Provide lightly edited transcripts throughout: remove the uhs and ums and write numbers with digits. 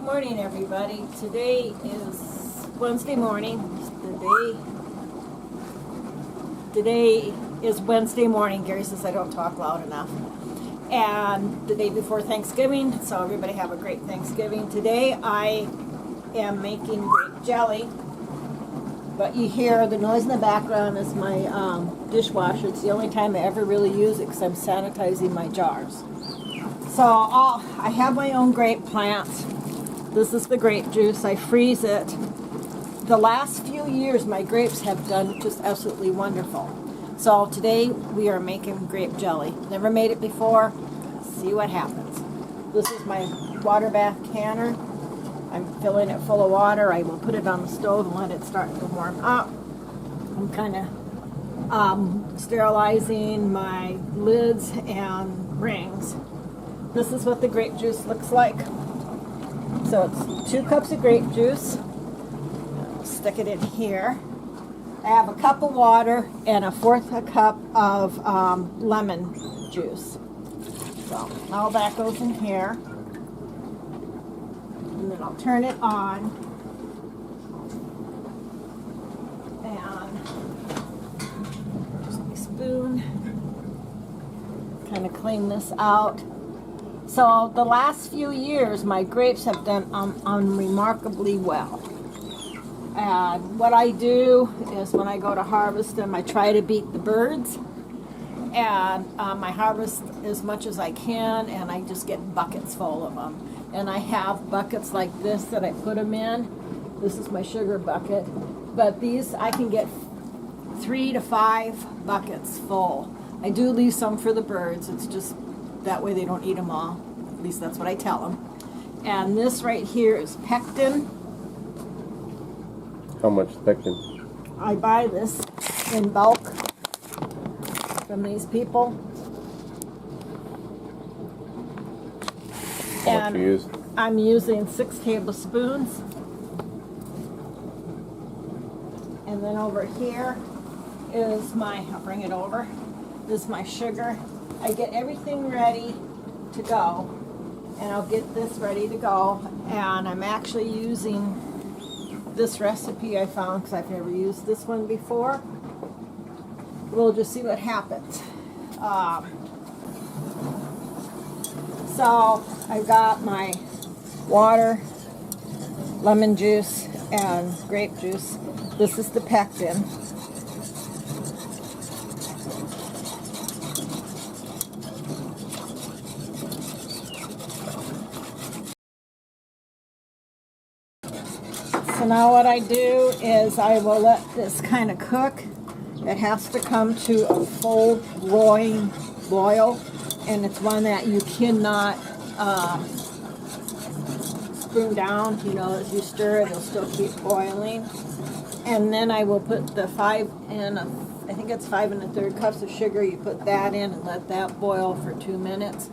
morning, everybody. Today is Wednesday morning. Today is Wednesday morning. Gary says I don't talk loud enough. And the day before Thanksgiving, so everybody have a great Thanksgiving. Today I am making grape jelly. But you hear the noise in the background is my dishwasher. It's the only time I ever really use it because I'm sanitizing my jars. So I have my own grape plant. This is the grape juice. I freeze it. The last few years my grapes have done just absolutely wonderful. So today we are making grape jelly. Never made it before. See what happens. This is my water bath canner. I'm filling it full of water. I will put it on the stove and let it start to warm up. I'm kind of sterilizing my lids and rings. This is what the grape juice looks like. So it's 2 cups of grape juice. I'll stick it in here. I have a cup of water and a 1/4 cup of lemon juice. So all that goes in here. And then I'll turn it on. And just my spoon. Kind of clean this out. So the last few years, my grapes have done unremarkably well. And what I do is when I go to harvest them, I try to beat the birds. And I harvest as much as I can, and I just get buckets full of them. And I have buckets like this that I put them in. This is my sugar bucket. But these, I can get 3 to 5 buckets full. I do leave some for the birds. It's just that way they don't eat them all. At least that's what I tell them. And this right here is pectin. How much pectin? I buy this in bulk from these people. How much you use? I'm using 6 tablespoons. And then over here is my, I'll bring it over, this is my sugar. I get everything ready to go, and I'll get this ready to go. And I'm actually using this recipe I found because I've never used this one before. We'll just see what happens. So I've got my water, lemon juice, and grape juice. This is the pectin. So now what I do is I will let this kind of cook. It has to come to a full roaring boil, and it's one that you cannot spoon down. You know, as you stir it, it'll still keep boiling. And then I will put the 5 and I think it's 5 1/3 cups of sugar. You put that in and let that boil for 2 minutes,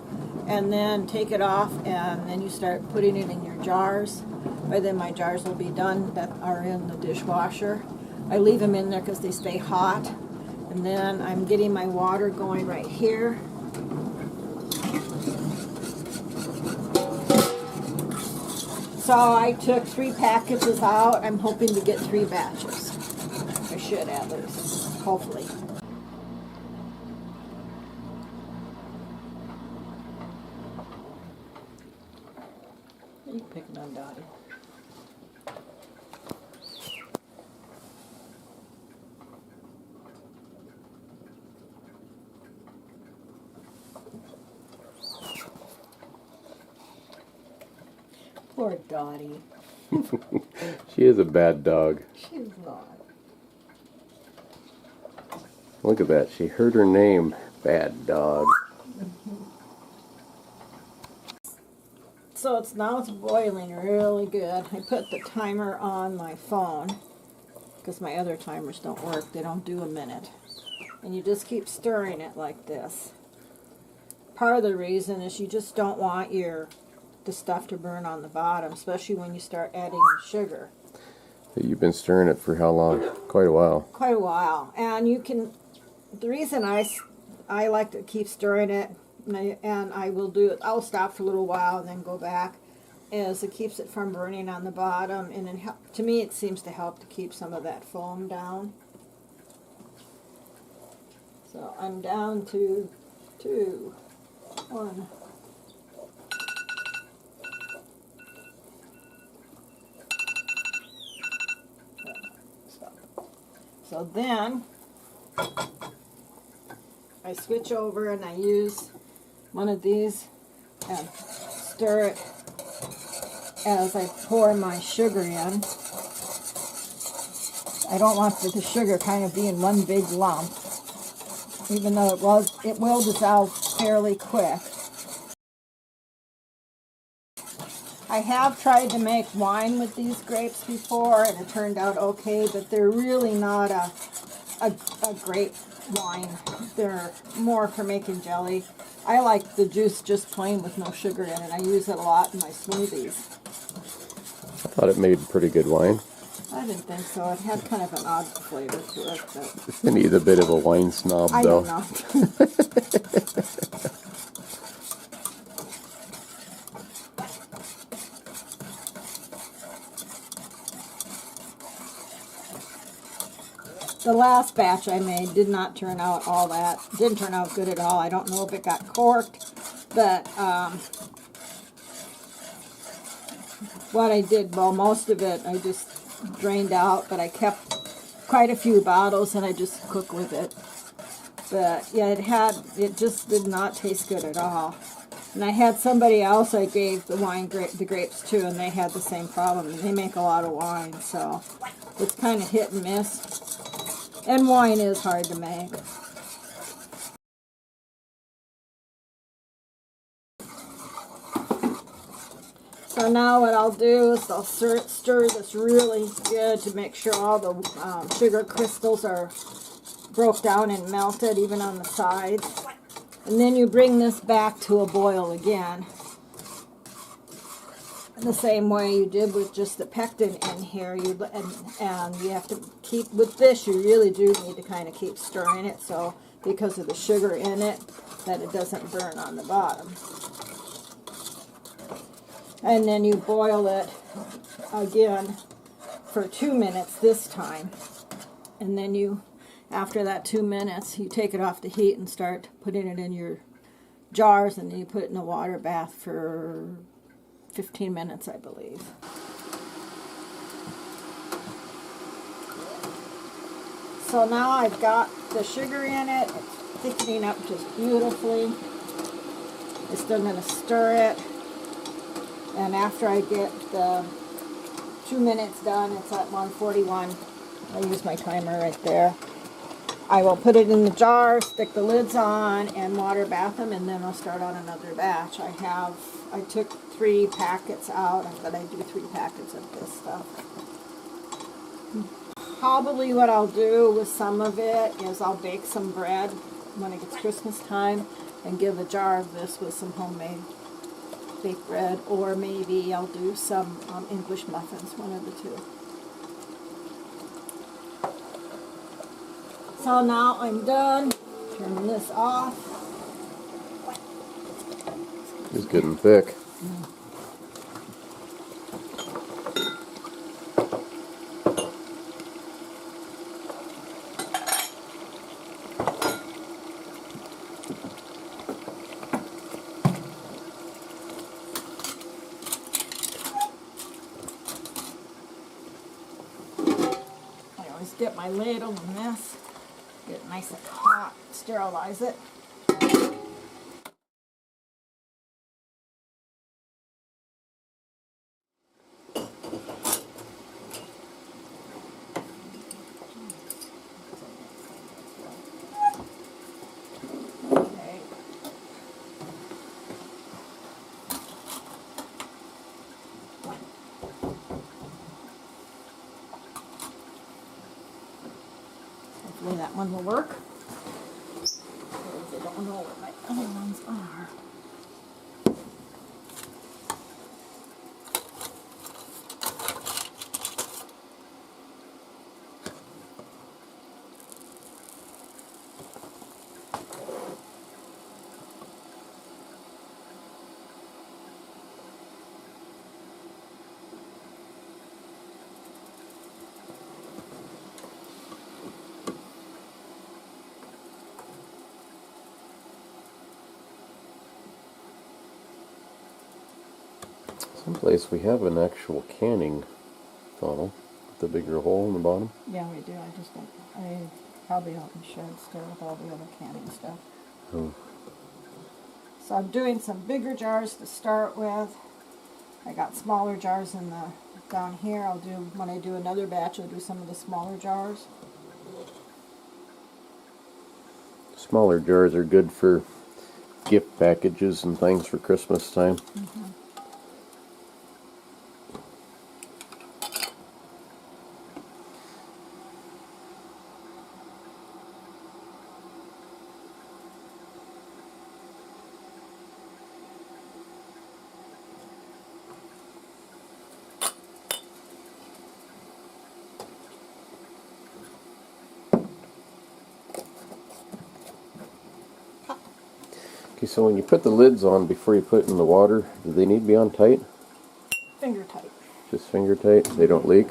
and then take it off, and then you start putting it in your jars. By then my jars will be done that are in the dishwasher. I leave them in there because they stay hot. And then I'm getting my water going right here. So I took 3 packages out. I'm hoping to get 3 batches. I should at least, hopefully. What are you picking on, Dottie? Poor Dottie. She is a bad dog. She's not. Look at that. She heard her name. Bad dog. So now it's boiling really good. I put the timer on my phone because my other timers don't work. They don't do a minute. And you just keep stirring it like this. Part of the reason is you just don't want the stuff to burn on the bottom, especially when you start adding the sugar. You've been stirring it for how long? Quite a while. Quite a while. And you can, the reason I like to keep stirring it, and I will do it, I'll stop for a little while and then go back. as it keeps it from burning on the bottom, and to me it seems to help to keep some of that foam down. So I'm down to 2, 1. So then I switch over and I use one of these and stir it as I pour my sugar in. I don't want the sugar kind of being one big lump, even though it will dissolve fairly quick. I have tried to make wine with these grapes before, and it turned out okay, but they're really not a grape wine. They're more for making jelly. I like the juice just plain with no sugar in it. I use it a lot in my smoothies. I thought it made pretty good wine. I didn't think so. It had kind of an odd flavor to it. But Cindy's a bit of a wine snob, I though. don't know. The last batch I made did not turn out all that. Didn't turn out good at all. I don't know if it got corked, but what I did, well, most of it I just drained out, but I kept quite a few bottles and I just cooked with it. But yeah, it just did not taste good at all. And I had somebody else I gave the grapes to, and they had the same problem. They make a lot of wine, so it's kind of hit and miss. And wine is hard to make. So now what I'll do is I'll stir this really good to make sure all the sugar crystals are broke down and melted, even on the sides. And then you bring this back to a boil again. The same way you did with just the pectin in here, and you have to keep, with this you really do need to kind of keep stirring it, so because of the sugar in it, that it doesn't burn on the bottom. And then you boil it again for 2 minutes this time, and then after that 2 minutes, you take it off the heat and start putting it in your jars, and then you put it in a water bath for 15 minutes, I believe. So now I've got the sugar in it. It's thickening up just beautifully. I'm still going to stir it. And after I get the 2 minutes done, it's at 1:41. I'll use my timer right there. I will put it in the jar, stick the lids on, and water bath them, and then I'll start on another batch. I took 3 packets out. I'm going to do 3 packets of this stuff. Probably what I'll do with some of it is I'll bake some bread when it gets Christmas time and give a jar of this with some homemade baked bread, or maybe I'll do some English muffins, one of the two. So now I'm done. Turning this off. It's getting thick. I always dip my ladle in this. Get it nice and hot. Sterilize it. Okay. Hopefully that one will work. I don't know what my other ones are. Someplace we have an actual canning funnel with the bigger hole in the bottom. Yeah, we do. I just don't. I probably out in the shed still with all the other canning stuff. Oh. So I'm doing some bigger jars to start with. I got smaller jars in the down here. I'll do when I do another batch. I'll do some of the smaller jars. Smaller jars are good for gift packages and things for Christmas time. Mm-hmm. Okay, so when you put the lids on before you put it in the water, do they need to be on tight? Finger tight. Just finger tight? They don't leak?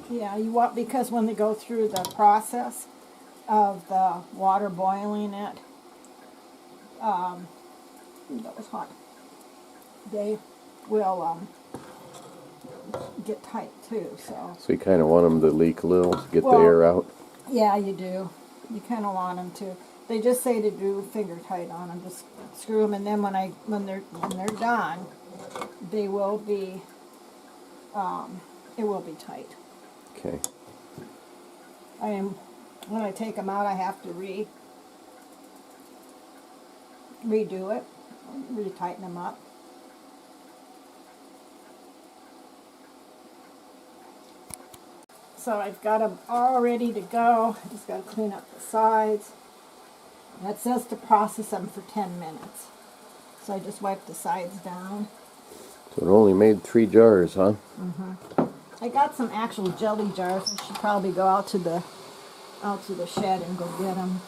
Yeah, you want, because when they go through the process of the water boiling it, that was hot. They will get tight too. So you kind of want them to leak a little to get the air out? yeah, you do. You kind of want them to. They just say to do finger tight on them. Just screw them, and then when they're done, they will be. It will be tight. Okay. When I take them out, I have to redo it, re-tighten them up. So I've got them all ready to go. I just got to clean up the sides. That says to process them for 10 minutes. So I just wipe the sides down. So it only made 3 jars, huh? Mm-hmm. I got some actual jelly jars. I should probably go out to the shed and go get them.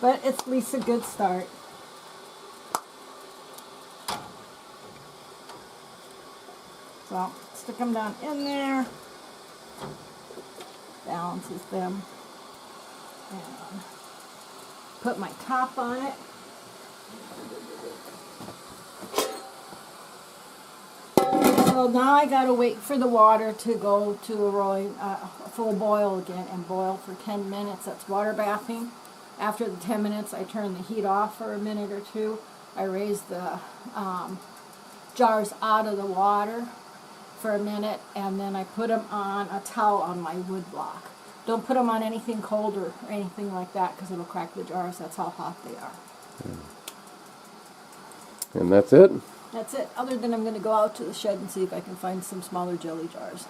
But it's at least a good start. So stick them down in there. Balances them. And put my top on it. So now I gotta wait for the water to go to a full boil again and boil for 10 minutes. That's water bathing. After the 10 minutes, I turn the heat off for a minute or two. I raise the jars out of the water for a minute, and then I put them on a towel on my wood block. Don't put them on anything cold or anything like that because it'll crack the jars. That's how hot they are. And that's it? That's it. Other than I'm going to go out to the shed and see if I can find some smaller jelly jars.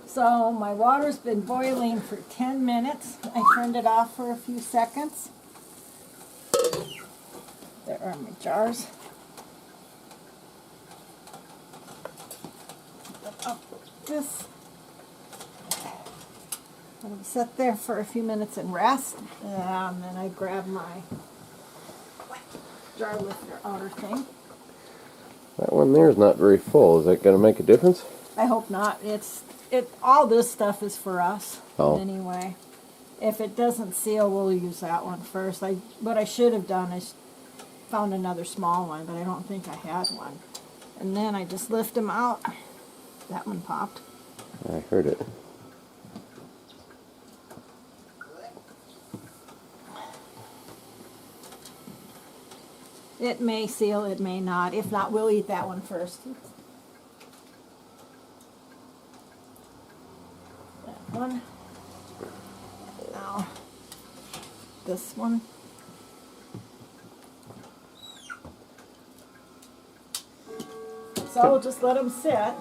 So my water's been boiling for 10 minutes. I turned it off for a few seconds. There are my jars. Up this. Let them sit there for a few minutes and rest, and then I grab my jar lifter outer thing. That one there is not very full. Is that going to make a difference? I hope not. All this stuff is for us anyway. If it doesn't seal, we'll use that one first. What I should have done is found another small one, but I don't think I had one. And then I just lift them out. That one popped. I heard it. It may seal, it may not. If not, we'll eat that one first. That one. Now, this one. So we'll just let them sit.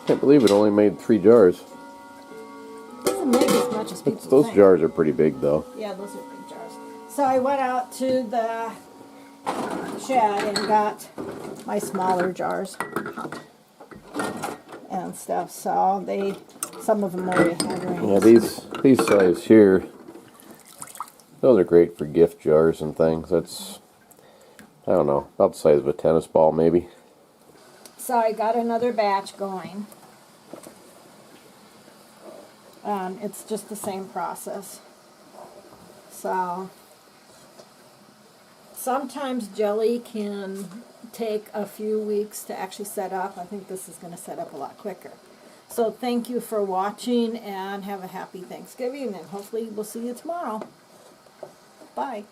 Can't believe it only made 3 jars. Doesn't make as much as people Those think. jars are pretty big, though. Yeah, those are big jars. So I went out to the shed and got my smaller jars and stuff. So some of them already had rings. Yeah, these size here, those are great for gift jars and things. That's, I don't know, about the size of a tennis ball, maybe. So I got another batch going. It's just the same process. So sometimes jelly can take a few weeks to actually set up. I think this is going to set up a lot quicker. So thank you for watching, and have a happy Thanksgiving, and hopefully we'll see you tomorrow. Bye.